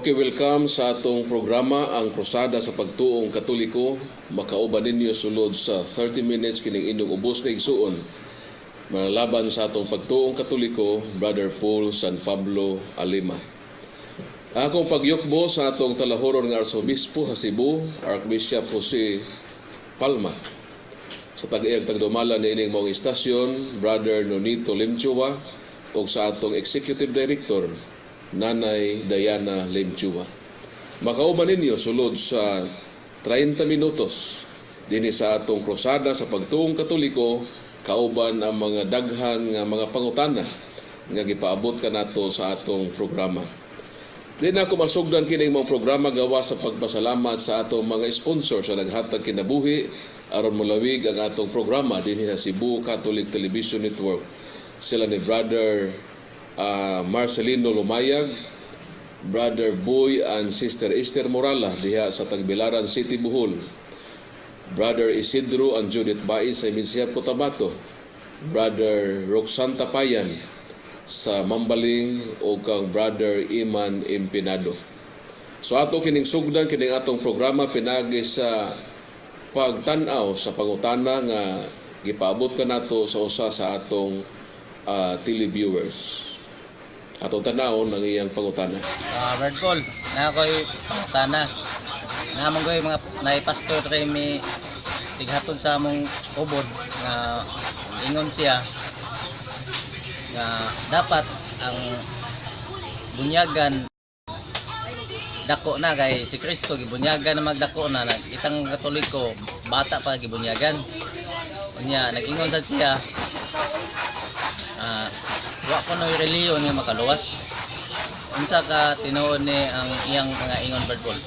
Okay, welcome sa atong programa ang Krusada sa Pagtuong Katoliko. Makauban ninyo sulod sa 30 minutes kining inyong ubos na igsuon. Malalaban sa atong Pagtuong Katoliko, Brother Paul San Pablo Alima. Akong pagyukbo sa atong talahoron nga Arsobispo sa Cebu, Archbishop Jose Palma. Sa tag-iyang tagdumala ni ining mga istasyon, Brother Nonito Limchua, o sa atong Executive Director, Nanay Diana Limchua. Makauban ninyo sulod sa 30 minutos dinhi sa atong krusada sa Pagtuong Katoliko, kauban ang mga daghan nga mga pangutana nga gipaabot kanato sa atong programa. Di na ako masugdan kining mga programa gawa sa pagpasalamat sa atong mga sponsor sa naghatag kinabuhi aron molawig ang atong programa dinhi sa Cebu Catholic Television Network. Sila ni Brother Marcelino Lumayag, Brother Boy and Sister Esther Morala diha sa Tagbilaran City, Bohol, Brother Isidro and Judith Bai sa Misiap Cotabato, Brother Roxanne Tapayan sa Mambaling o kang Brother Iman Impinado. So ato kining sugdan kining atong programa pinagi sa pagtan-aw sa pangutana nga gipaabot kanato sa usa sa atong televiewers. Atong tanawon ang iyang pangutana. Brad Paul, na ako'y pangutana. Naman ko'y mga naipastor kay may tighatod sa among ubod nga ingon siya nga dapat ang bunyagan dako na kay si Kristo gibunyagan na magdako na itang Katoliko bata pa gibunyagan. Unya nag-ingon sad siya wa ko na reliyon nga makaluwas. Unsa ka tinuod ni ang iyang mga ingon, Brad Paul?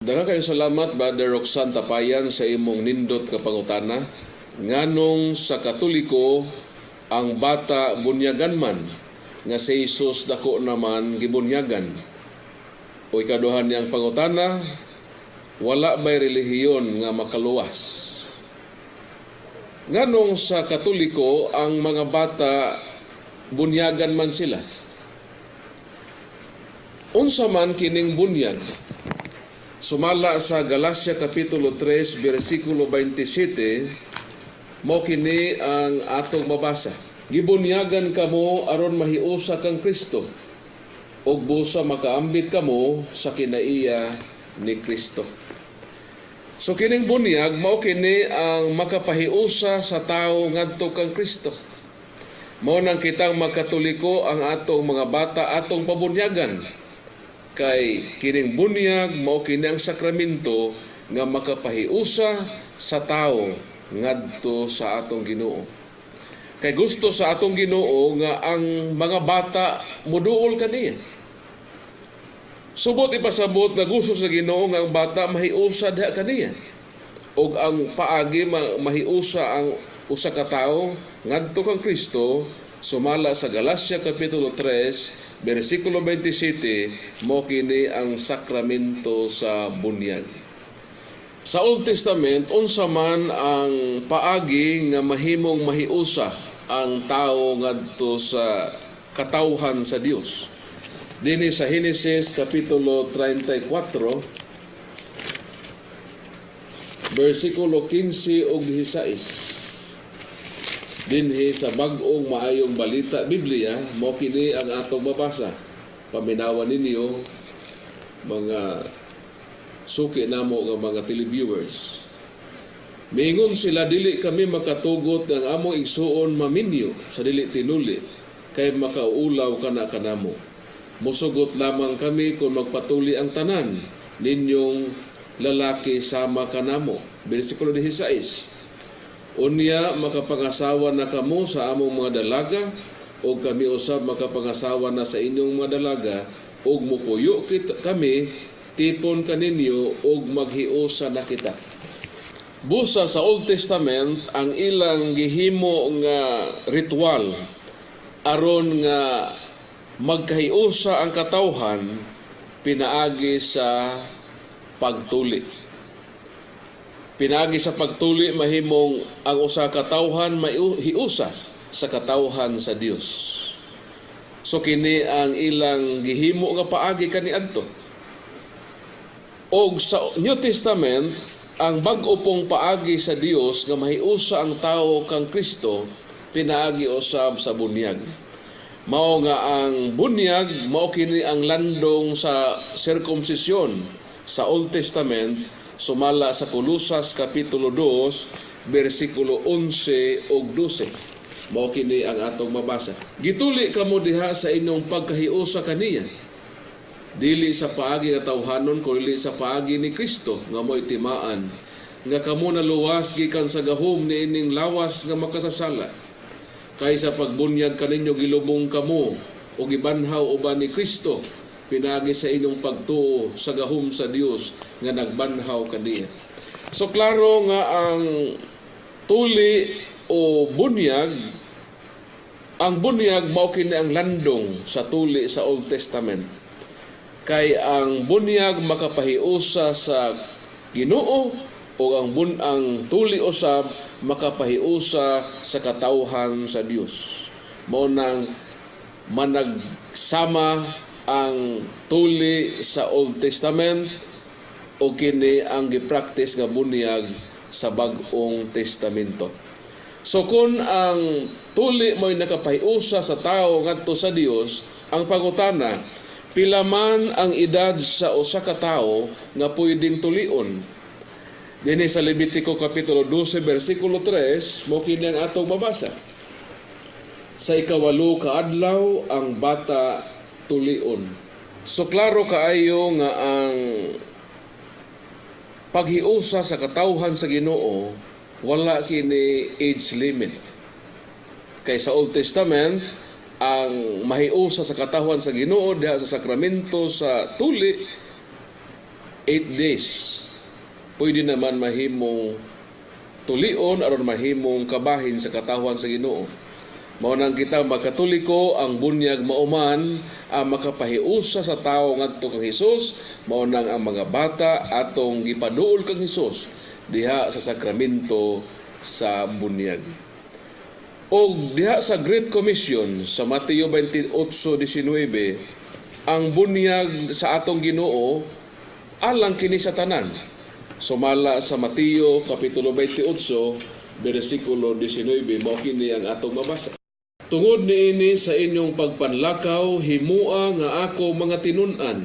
Daghang kayong salamat, Brother Roxanne Tapayan, sa imong nindot ka pangutana. Nganong sa Katoliko ang bata bunyagan man nga si Jesus dako naman gibunyagan. O ikaduhan niyang pangutana, wala ba'y relihiyon nga makaluwas? Nganong sa Katoliko ang mga bata bunyagan man sila? Unsa man kining bunyag? Sumala sa Galacia Kapitulo 3, versikulo 27, mo kini ang atong mabasa. Gibunyagan kamo aron mahiusa kang Kristo, ug busa makaambit kamo sa kinaiya ni Kristo. So kining bunyag mao kini ang makapahiusa sa tawo ngadto kang Kristo. Mao nang kitang magkatoliko ang atong mga bata atong pabunyagan. Kay kining bunyag mao kini ang sakramento nga makapahiusa sa tawo ngadto sa atong Ginoo. Kay gusto sa atong Ginoo nga ang mga bata moduol kaniya. Subot ipasabot na gusto sa Ginoo nga ang bata mahiusa diha kaniya. Og ang paagi mahiusa ang usa ka tawo ngadto kang Kristo, sumala sa Galacia Kapitulo 3, versikulo 27, mo kini ang sakramento sa bunyag. Sa Old Testament, unsa man ang paagi nga mahimong mahiusa ang tawo ngadto sa katawhan sa Dios. Dinhi sa Genesis Kapitulo 34, versikulo 15 ug 16. Dinhi sa bag-ong maayong balita Biblia, mo kini ang atong mabasa. Paminawan ninyo mga suki namo nga mga televiewers. Miingon sila, dili kami makatugot ng among igsuon maminyo sa dili tinuli kay makaulaw kana kanamo. Musugot lamang kami kung magpatuli ang tanan ninyong lalaki sama kanamo. Bersikulo 16. Unya makapangasawa na kamo sa among mga dalaga o kami usab makapangasawa na sa inyong mga dalaga og mupuyo kami tipon kaninyo og maghiusa na kita. Busa sa Old Testament ang ilang gihimo nga ritual aron nga magkahiusa ang katawhan pinaagi sa pagtuli. Pinaagi sa pagtuli mahimong ang usa ka tawhan hiusa sa katawhan sa Dios. So kini ang ilang gihimo nga paagi kaniadto. Og sa New Testament, ang bag-o pong paagi sa Dios nga mahiusa ang tao kang Kristo pinaagi usab sa bunyag. Mao nga ang bunyag mao kini ang landong sa circumcision sa Old Testament sumala sa Kolosas kapitulo 2 bersikulo 11 ug 12. Mao kini ang atong mabasa. Gituli kamo diha sa inyong pagkahiusa kaniya. Dili sa paagi nga tawhanon kundi sa paagi ni Kristo nga mo'y timaan nga kamo naluwas gikan sa gahom ni ining lawas nga makasasala. Kaysa pagbunyag kaninyo gilubong kamo o gibanhaw uban ni Kristo pinagi sa inyong pagtuo sa gahom sa Dios nga nagbanhaw kaniya. So klaro nga ang tuli o bunyag, ang bunyag mao kini ang landong sa tuli sa Old Testament. Kay ang bunyag makapahiusa sa Ginoo o ang tuli usab makapahiusa sa katawhan sa Dios. Mao nang managsama ang tuli sa Old Testament o kini ang gipractice nga bunyag sa Bag-ong Testamento. So kung ang tuli mo'y nakapahiusa sa tao ngadto sa Dios, ang pangutana, pila man ang edad sa usa ka tawo nga pwedeng tulion? Dinhi sa Levitico kapitulo 12 bersikulo 3, mo kini ang atong mabasa. Sa ikawalo ka adlaw ang bata tulion. So klaro kaayo nga ang paghiusa sa katawhan sa Ginoo wala kini age limit. Kay sa Old Testament, ang mahiusa sa katawhan sa Ginoo diha sa sakramento sa tuli 8 days. Pwede naman mahimong tulion aron mahimong kabahin sa katawhan sa Ginoo. Mao nang kita magkatoliko ang bunyag mauman ang makapahiusa sa tawo ngadto kang Hesus, mao nang ang mga bata atong gipaduol kang Hesus diha sa sakramento sa bunyag. O diha sa Great Commission sa Mateo 28:19, ang bunyag sa atong Ginoo alang kini sa tanan. Sumala sa Mateo kapitulo 28 bersikulo 19, mao kini ang atong mabasa. Tungod niini sa inyong pagpanlakaw himua nga ako mga tinun-an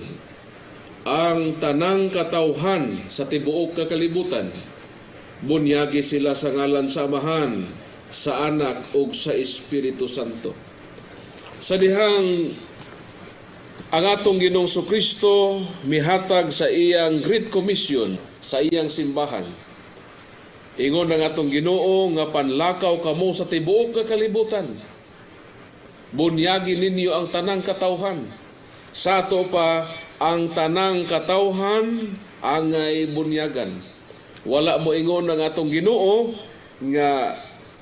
ang tanang katawhan sa tibuok kakalibutan. Bunyagi sila sa ngalan sa Amahan, sa Anak ug sa Espiritu Santo. Sa dihang ang atong Ginoong Kristo mihatag sa iyang Great Commission sa iyang simbahan. Ingon ang atong Ginoo nga panlakaw kamo sa tibuok kakalibutan. Bunyagi ninyo ang tanang katawhan. Sa ato pa ang tanang katawhan angay bunyagan. Wala mo ingon ng atong Ginoo nga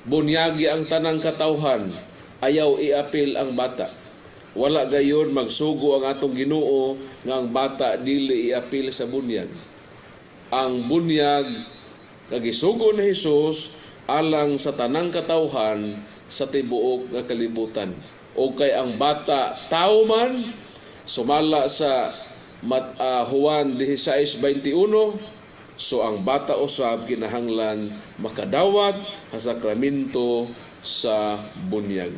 bunyagi ang tanang katawhan, ayaw iapil ang bata. Wala gayon magsugo ang atong Ginoo nga ang bata dili iapil sa bunyag. Ang bunyag nga gisugo ni Hesus alang sa tanang katawhan sa tibuok nga kalibutan. O kay ang bata tao man sumala sa Juan 16:21, so ang bata usab kinahanglan makadawat sa sakramento sa bunyag.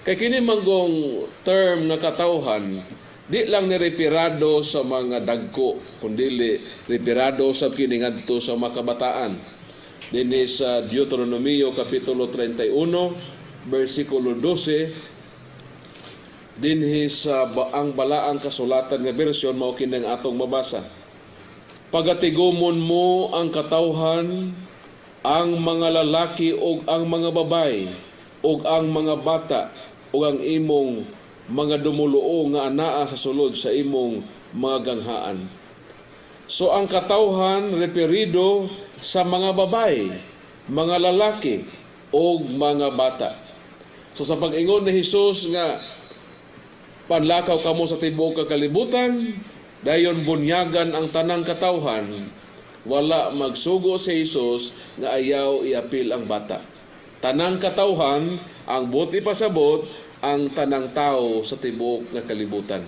Kay kini manggong term nga katawhan, di lang nirepirado sa mga dagko, kundi repirado sa kini ngadto sa mga kabataan. Dinhi sa Deuteronomio kapitulo 31 bersikulo 12, dinhi sa ang balaang kasulatan nga bersyon mao kini ang atong mabasa. Pagatigomon mo ang katawhan, ang mga lalaki o ang mga babay, o ang mga bata, o ang imong mga dumuluo nga anaa sa sulod sa imong mga ganghaan. So ang katawhan referido sa mga babay, mga lalaki, o mga bata. So sa pag-ingon ni Hesus nga panlakaw kamo sa tibuok kakalibutan, dayon bunyagan ang tanang katawhan, wala magsugo si Hesus nga ayaw iapil ang bata. tanang katawhan, ang buti pasabot, ang tanang tao sa tibuok nga kalibutan.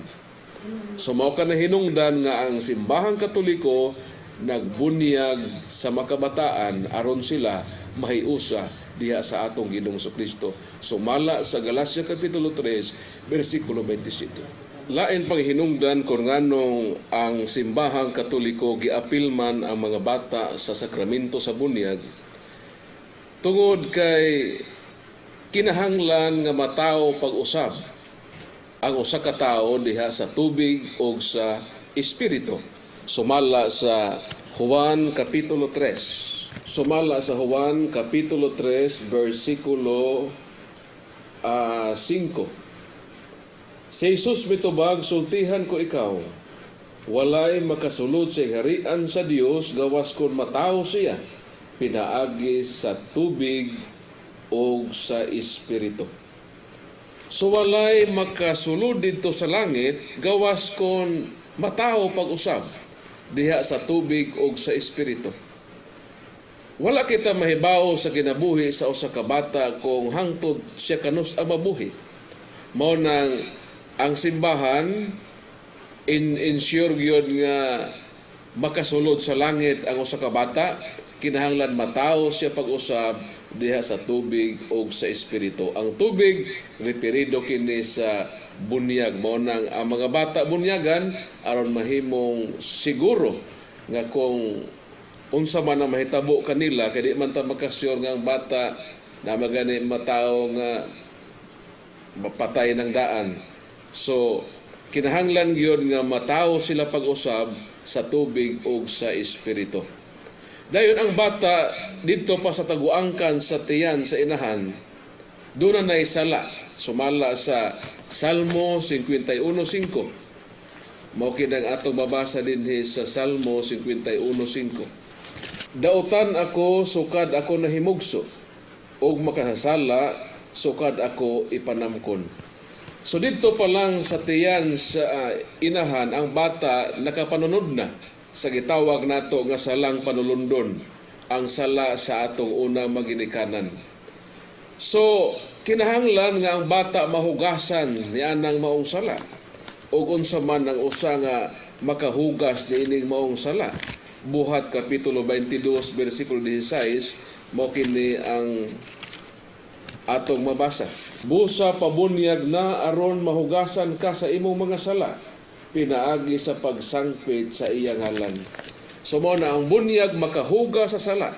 So mao ka na hinungdan nga ang simbahang Katoliko nagbunyag sa makabataan aron sila mahiusa diha sa atong Ginoong Kristo. Sumala sa Galacia Kapitulo 3, versikulo 27. Lain pang hinungdan kung nganong ang simbahang Katoliko giapilman ang mga bata sa sakramento sa bunyag tungod kay kinahanglan nga mataw pag-usab ang usa ka tawo diha sa tubig o sa espiritu. Sumala sa Juan Kapitulo 3. Sumala sa Juan Kapitulo 3, versikulo 5. Si Jesus mitubag, sultihan ko ikaw, walay makasulod sa harian sa Dios gawas kon mataw siya, pinaagi sa tubig o sa espiritu. So walay makasulod dito sa langit gawas kon mataw pag-usab diha sa tubig o sa espiritu. Wala kita mahibaw sa kinabuhi sa usa ka bata kung hangtod siya kanus ang mabuhi. Mao nang ang simbahan ensure gyud nga makasulod sa langit ang usa ka bata, kinahanglan mataw siya pag-usab diha sa tubig o sa espiritu. Ang tubig referido kini sa bunyag, mao nang ang mga bata bunyagan aron mahimong siguro nga kung unsa man ang mahitabo kanila kay di man ta makasure nga ang bata na magani mataw nga mapatay ng daan. So kinahanglan gyud nga mataw sila pag-usab sa tubig o sa espiritu. Dayon ang bata dito pa sa taguangkan sa tiyan sa inahan, doon na naisala. Sumala sa Salmo 51:5. Mao kinang atong mabasa dinhi sa Salmo 51:5. Dautan ako, sukad ako nahimugso, ug makasala, sukad ako ipanamkon. So dito pa lang sa tiyan sa inahan, ang bata nakapanunod na sa gitawag nato nga salang panulundon, ang sala sa atong una maginikanan. So kinahanglan nga ang bata mahugasan nianang maong sala ug unsa man ang usa nga makahugas niining maong sala. Buhat Kapitulo 22 versikulo 16 mao kini ang atong mabasa. Busa pabunyag na aron mahugasan ka sa imong mga sala, pinaagi sa pagsangpit sa iyang halan. So mao na ang bunyag makahuga sa sala.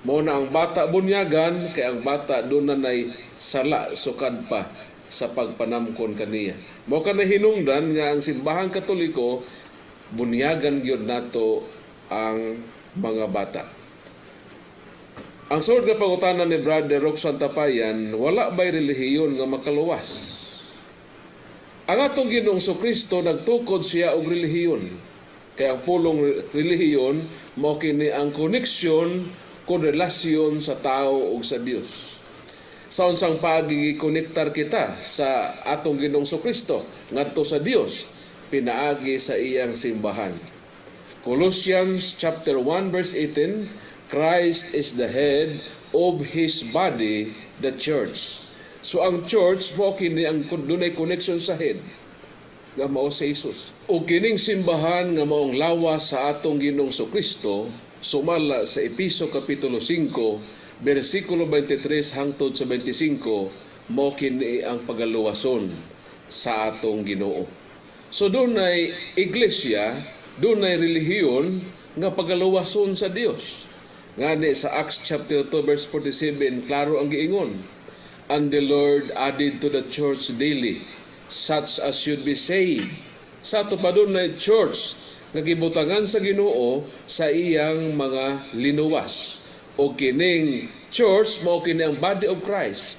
Mao na ang bata bunyagan kay ang bata doon na nay sala sukad pa sa pagpanamkon kaniya. Mao ka na hinungdan nga ang simbahang Katoliko bunyagan gyud nato ang mga bata. Ang sunod nga pangutanan ni Brother Roxanne Tapayan, wala ba'y relihiyon nga makaluwas? Ang atong Ginoong Kristo nagtukod siya og relihiyon. Kaya ang pulong relihiyon mao kini ang koneksyon kon relasyon sa tao ug sa Dios. Sa unsang pagi-konektar kita sa atong Ginoong Kristo ngadto sa Dios, pinaagi sa iyang simbahan. Colossians chapter 1 verse 18, Christ is the head of His body, the church. So ang church mo kini ang dunay connection sa head nga mao si Jesus. O kining simbahan nga maong lawas sa atong Ginoong Kristo sumala sa Episo Kapitulo 5 versikulo 23 hangtod sa 25 mao kini ang pagaluwason sa atong Ginoo. So dunay iglesia, dunay relihiyon nga pagaluwason sa Dios. Ngani sa Acts chapter 2 verse 47 klaro ang giingon, and the Lord added to the church daily such as should be saved. Sa ato pa doon na church nga gibutangan sa Ginoo sa iyang mga linuwas. O kining church mao kini ang body of Christ.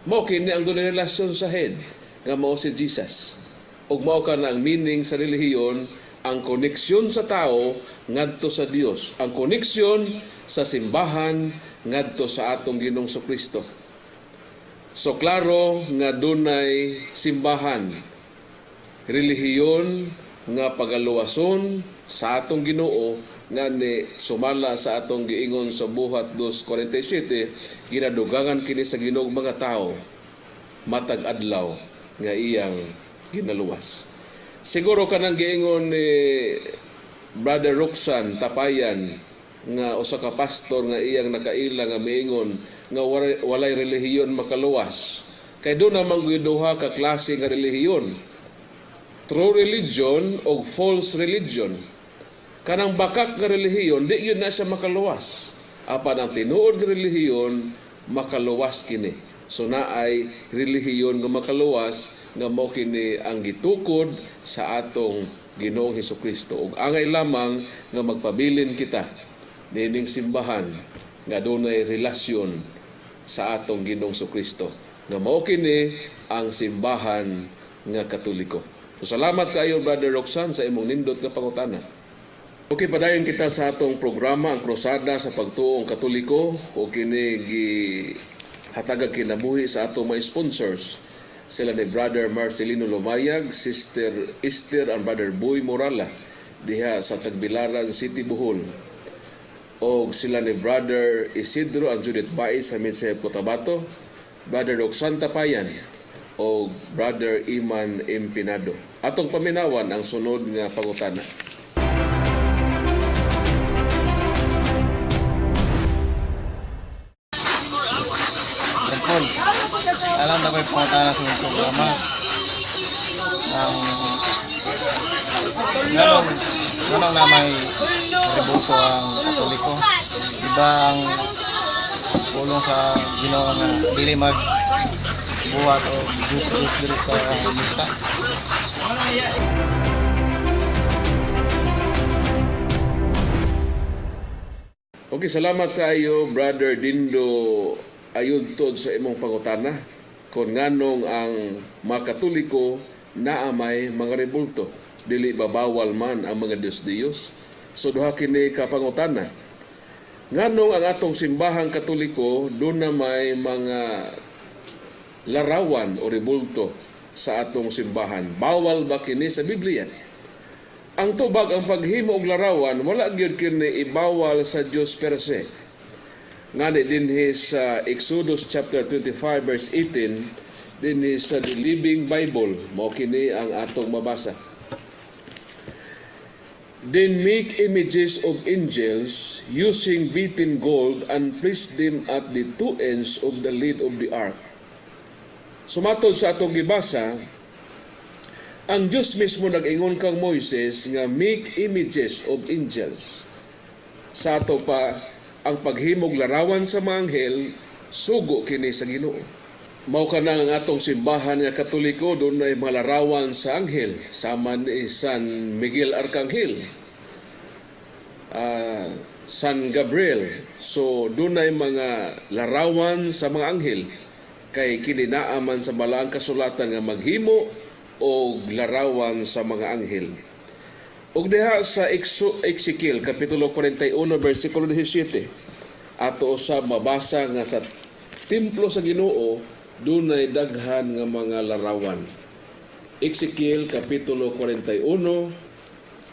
Mao kini ang dunay relasyon sa head nga mao si Jesus. Ug mao kana ang meaning sa relihiyon, ang koneksyon sa tao ngadto sa Dios, ang koneksyon sa simbahan ngadto sa atong Ginoong Kristo. So klaro nga dunay simbahan, relihiyon nga pagaluwason sa atong Ginoo nga ni sumala sa atong giingon sa buhat 2:47 ginadugangan kini sa Ginoong mga tao matag adlaw nga iyang ginaluwas. Siguro kanang giingon ni Brother Roxan Tapayan nga usa ka pastor nga iyang nakaila nga miingon nga walay relihiyon makaluwas. Kay doon namang duha ka klase nga relihiyon. True religion o false religion. Kanang bakak nga relihiyon, di yun na siya makaluwas. Apan ang tinuod nga relihiyon, makaluwas kini. So naay relihiyon nga makaluwas, nga mao kini ang gitukod sa atong Ginoong Hesukristo. Ug angay lamang nga magpabilin kita nining simbahan nga dunay relasyon sa atong Ginoong Hesukristo. Nga mao kini ang simbahan nga Katoliko. So salamat kayo Brother Roxanne sa imong nindot nga pangutana. Okay, padayon kita sa atong programa ang Krusada sa Pagtuong Katoliko o kini gihatagag kinabuhi sa atong mga sponsors. Sila ni Brother Marcelino Lumayag, Sister Esther and Brother Boy Morala diha sa Tagbilaran City, Bohol. O sila ni Brother Isidro and Judith Baez sa Midsep Cotabato, Brother Roxanne Tapayan o Brother Iman Empinado. Atong paminawan ang sunod nga pangutana. Alam na ba yung pangutana sa mga programa? Ganong na may tributo ang Katoliko. Diba ang pulong sa Ginoo nga dili magbuhat o juice diri sa lista? Okay, salamat kayo Brother Dindo ayudtod sa imong pangutana kung nganong ang mga Katoliko naa may mga rebulto dili babawal man ang mga Diyos-Diyos. So duha kini ka pangutana. Nganong ang atong simbahang Katoliko doon na may mga larawan o rebulto sa atong simbahan? Bawal ba kini sa Biblia? Ang tubag ang paghimo og larawan wala gyud kini ibawal sa Dios per se. Ngani dinhi sa Exodus chapter 25 verse 18 dinhi sa The Living Bible mao kini ang atong mabasa. Then make images of angels using beaten gold and place them at the two ends of the lid of the ark. Sumatod sa atong gibasa, ang Diyos mismo nag-ingon kang Moises nga make images of angels. Sa ato pa ang paghimog larawan sa mga anghel, sugo kini sa Ginoo. Mao kana ang atong simbahan nga Katoliko, doon ay mga larawan sa anghel, sama ni San Miguel Arcangel, San Gabriel. So doon ay mga larawan sa mga anghel, kay kininaaman sa balaang kasulatan nga maghimo o larawan sa mga anghel. Ug diha sa Ezekiel kapitulo 41 bersikulo 17 ato sa mabasa nga sa templo sa Ginoo dunay daghan nga mga larawan. Ezekiel kapitulo 41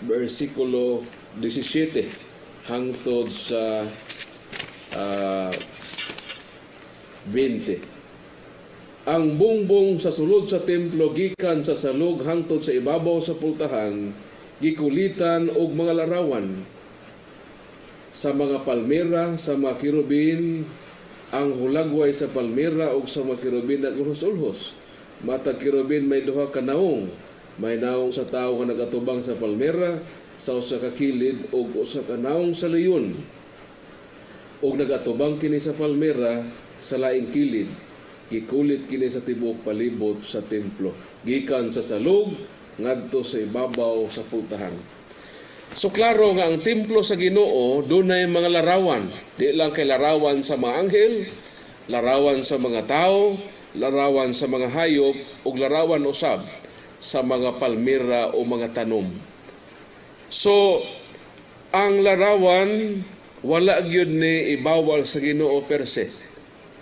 bersikulo 17 hangtod sa 20. Ang bungbong sa sulod sa templo gikan sa salog hangtod sa ibabaw sa pultahan gikulitan og mga larawan sa mga palmera, sa mga kirubin, ang hulagway sa palmera ug sa mga kirubin nagulhos-ulhos. Matag kirubin may duha ka naong, may naong sa tawo nga nagatubang sa palmera, sa usa ka kilid ug usa ka naong sa leyon. Ug nagatubang kini sa palmera sa laing kilid. Gikulit kini sa tibuok palibot sa templo. Gikan sa salog ngadto sa ibabaw sa pultahan. So klaro nga ang templo sa Ginoo dunay mga larawan. Di lang kay larawan sa mga anghel, larawan sa mga tao, larawan sa mga hayop, ug larawan usab sa mga palmera o mga tanom. So ang larawan wala gyud ni ibawal sa Ginoo per se.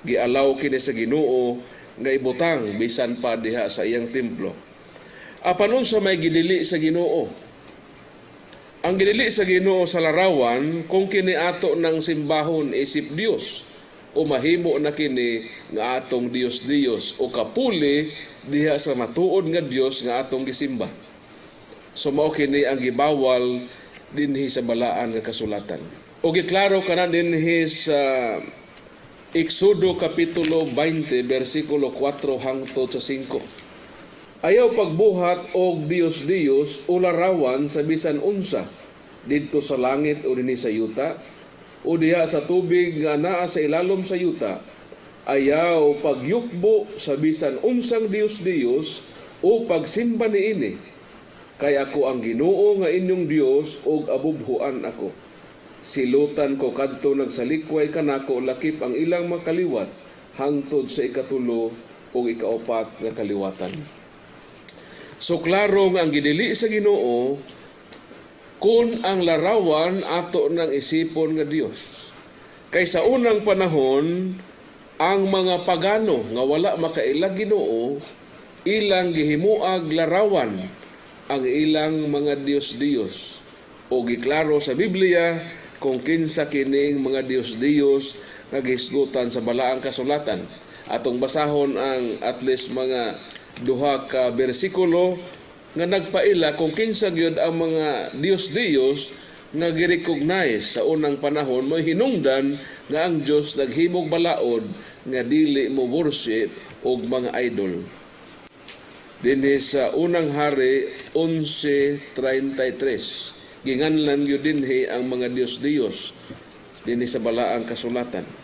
Gialaw kini sa Ginoo nga ibutang bisan pa diha sa iyang templo. Apanon sa may gidili sa Ginoo, Ang ginili sa Ginoo sa larawan kung kini ato ng simbahon isip Dios o mahimo na kini nga atong Dios o kapuli diha sa matuod nga Dios nga atong gisimba. So mao kini ang gibawal dinhi sa balaan nga kasulatan. O giklaro kana dinhi sa Exodo kapitulo 20 bersikulo 4 hangtod sa 5. Ayaw pagbuhat og Dios o larawan sa bisan unsa didto sa langit o dinhi sa yuta o diha sa tubig nga naa sa ilalom sa yuta. Ayaw pagyukbo sa bisan unsang Dios o pagsimba niini. Kay ako ang Ginoo nga inyong Dios ug abubhuan ako. Silutan ko kadto nagsalikway kanako lakip ang ilang makaliwat hangtod sa ikatulo o ikaapat nga kaliwatan. So klaro nga ang gidili sa Ginoo kung ang larawan ato ng isipon nga Dios. Kay sa unang panahon ang mga pagano nga wala makailag Ginoo ilang gihimuag larawan ang ilang mga Dios. O giklaro sa Biblia kung kinsa kining mga Dios nga gihisgutan sa balaang kasulatan. Atong basahon ang at least mga duha ka bersikulo nga nagpaila kung kinsa gyud ang mga Dios nga girecognize sa unang panahon mo hinungdan nga ang Dios naghimog balaod nga dili mo worship og mga idol. Dinhi sa unang hari 11:33 ginganlan gyud dinhi ang mga Dios dinhi sa balaang kasulatan.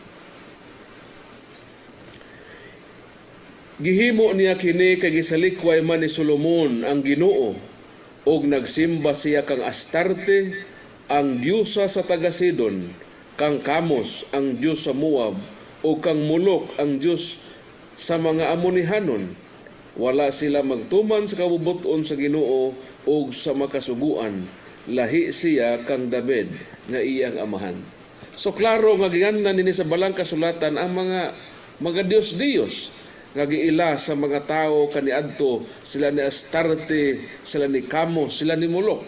Gihimo niya kini kay gisalikway man ni Solomon ang Ginoo og nagsimba siya kang Astarte ang diyosa sa taga Sidon, kang Kamos ang Diyos sa Moab o kang Molok ang Diyos sa mga Amonihanon. Wala sila magtuman sa kabubuton sa Ginoo o sa makasuguan. Lahi siya kang David nga iyang amahan. So klaro nga ginganlan nini sa balang kasulatan ang mga Dios nga giila sa mga tao kaniadto, sila ni Astarte, sila ni Kamos, sila ni Molok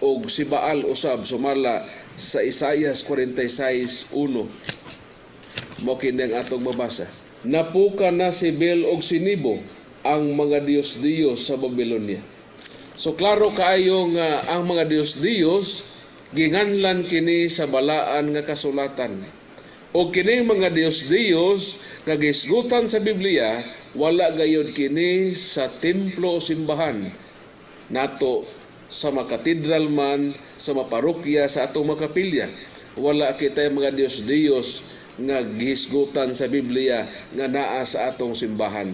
o si Baal usab sumala sa Isaias 46:1. Mo kini ang atong mabasa. Napuka na si Bel og si Nebo ang mga Dios sa Babylonia. So klaro kaayo nga ang mga Dios ginganlan kini sa balaan nga kasulatan. O kining mga Dios nga gisgutan sa Biblia wala gayud kini sa templo o simbahan nato sa makatedral man, sa maparokya, sa atong makapilya. Wala kitay mga Dios nga gisgutan sa Biblia nga naa sa atong simbahan.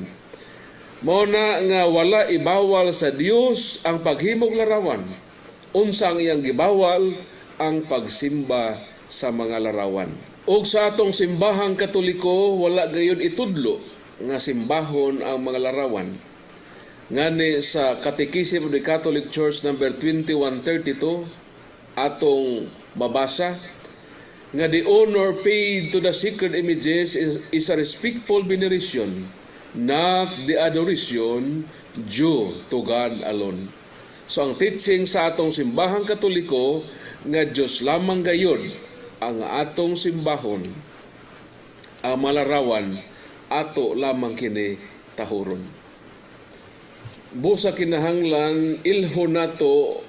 Mao na nga wala ibawal sa Dios ang paghimog larawan. Unsang iyang gibawal ang pagsimba sa mga larawan. O sa atong simbahang Katoliko, wala gayon itudlo nga simbahon ang mga larawan. Ngani sa Catechism of the Catholic Church number 2132, atong babasa, nga the honor paid to the sacred images is a respectful veneration, not the adoration due to God alone. So ang teaching sa atong simbahang Katoliko, nga Diyos lamang gayon ang atong simbahon, ang malarawan ato lamang kini tahuron. Busa kinahanglan ilhon nato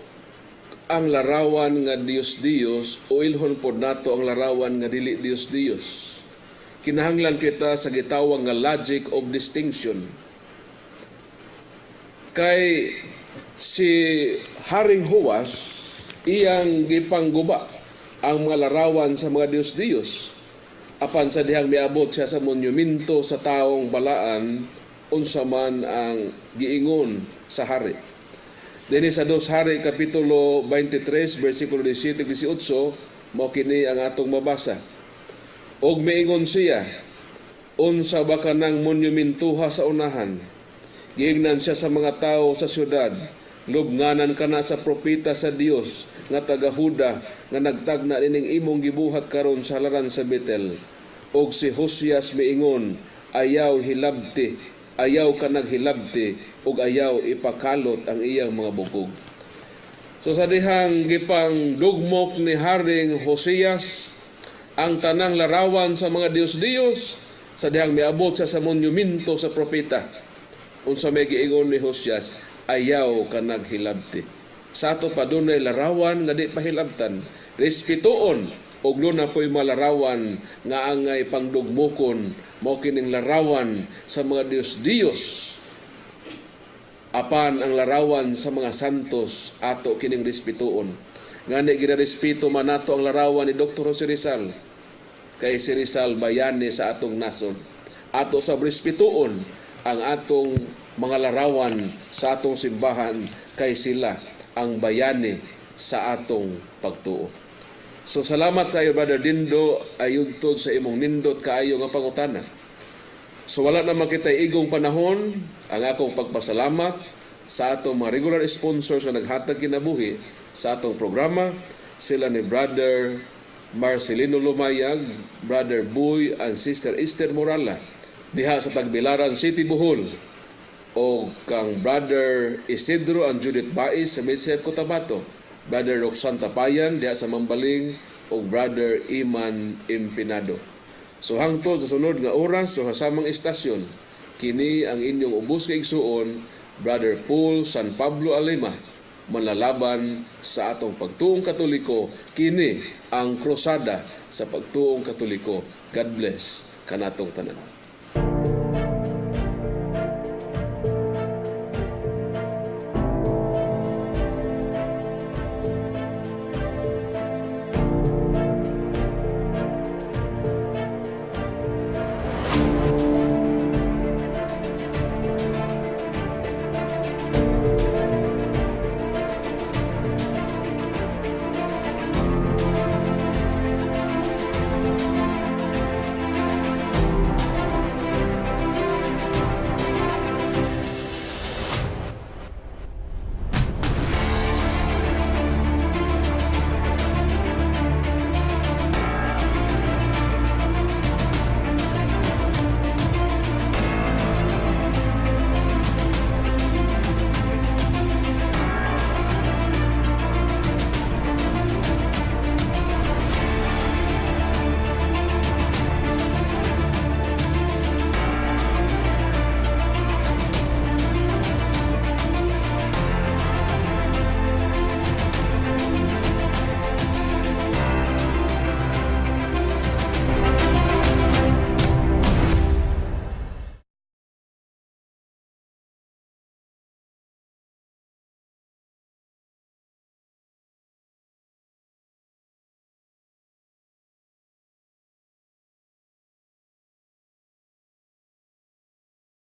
ang larawan nga Dios o ilhon pod nato ang larawan nga dili Dios. Kinahanglan kita sa gitawag nga logic of distinction. Kay si Haring Huwas iyang gipangguba ang mga larawan sa mga Dios. Apan sa dihang miabot siya sa monumento sa taong balaan, unsa man ang giingon sa hari. Dinhi sa 2 Hari kapitulo 23 bersikulo 17-18 mao kini ang atong mabasa. Og miingon siya, unsa ba kanang monumentuha sa unahan? Giingnan siya sa mga tao sa syudad, lubnganan kana sa propeta sa Dios nga taga Huda nga nagtagna ining imong gibuhat karon sa halaran sa Betel. Og si Hosias miingon, ayaw ka naghilabti og ayaw ipakalot ang iyang mga bukog. So sa dihang gipang dugmok ni Haring Hosias ang tanang larawan sa mga Dios-Dios, sa dihang miabot sa monumento sa propeta. Unsa may giingon ni Hosias, ayaw ka naghilabti. Sa ato pa dunay larawan nga di pahilabtan, respetuon og doon na po'y malarawan nga angay pangdugmokon, mao kining larawan sa mga Dios-Dios. Apan ang larawan sa mga santos ato kining respetuon. Ngani ginarespeto man nato ang larawan ni Dr. Jose Rizal. Kay si Rizal bayani sa atong nasod. Ato sa respetuon ang atong mga larawan sa atong simbahan kay sila ang bayani sa atong pagtuo. So salamat kayo Brother Dindo ayudtod sa imong nindot kaayo nga pangutana. So wala na makitay igong panahon ang akong pagpasalamat sa atong mga regular sponsors na naghatag kinabuhi sa atong programa. Sila ni Brother Marcelino Lumayag, Brother Boy and Sister Esther Morala diha sa Tagbilaran City, Bohol, o kang Brother Isidro and Judith Bais sa Midsep Cotabato, Brother Roxanne Tapayan diha sa Mambaling, o Brother Iman Impinado. So hangtod sa sunod nga oras so sa samang istasyon, kini ang inyong ubos kay igsuon, Brother Paul San Pablo Alema, manlalaban sa atong pagtuong Katoliko. Kini ang krusada sa pagtuong Katoliko. God bless kanatong tanan.